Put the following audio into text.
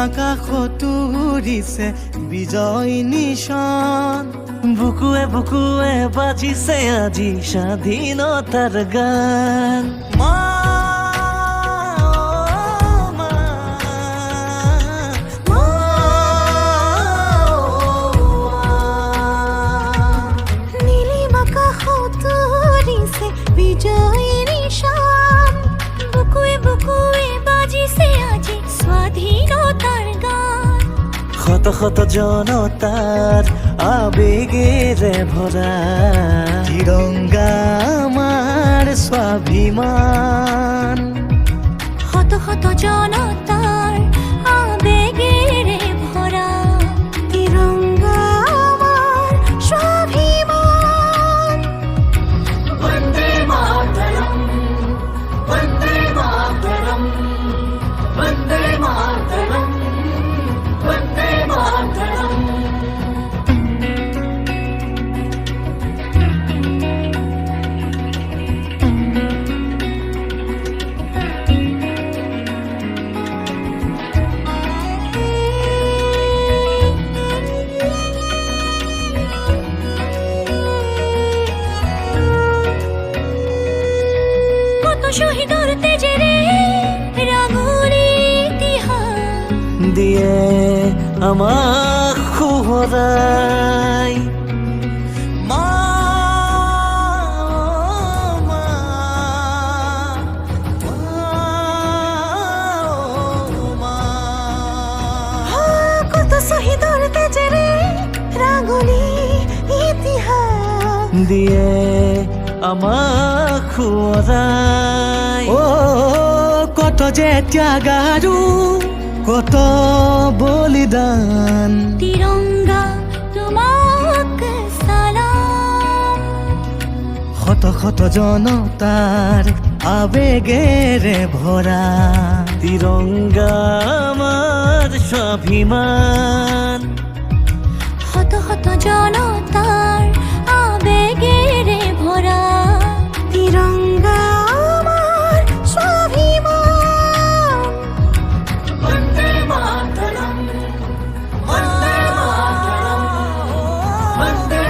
আকাশত উৰিছে বিজয় নিশান বুকুৱে বুকুৱে বাজিছে আজি স্বাধীনতাৰ গান মা বিজয় নিশান বুকুৱে বুকুৱে বাজিছে আজি স্বাধীনতাৰ গান শত শত জনতাৰ আবেগেৰে ভৰা তিৰংগা আমাৰ স্বাভিমান শত শত জনতাৰ আবেগেৰে ভৰা তিৰংগা আমাৰ স্বাভিমান वन्दे मातरम् वन्दे मातरम् वन्दे मातरम् वन्दे मातरम् শহীদৰ তেজেৰে ৰাঙলী ইতিহাস দিয়ে আমাক সোঁৱৰাই মা মা মা কত শহীদৰ তেজেৰে ৰাঙলী ইতিহাস দিয়ে আমাক সোঁৱৰাই কত যে ত্যাগ আৰু কত বলিদান তিৰংগা তোমাক সালাম শত শত জনতাৰ আবেগেৰে ভৰা তিৰংগা আমাৰ স্বাভিমান শত শত জনতাৰ আবেগেৰে ভৰা তিৰংগা আমাৰ স্বাভিমান वन्दे मातरम् वन्दे मातरम् वन्दे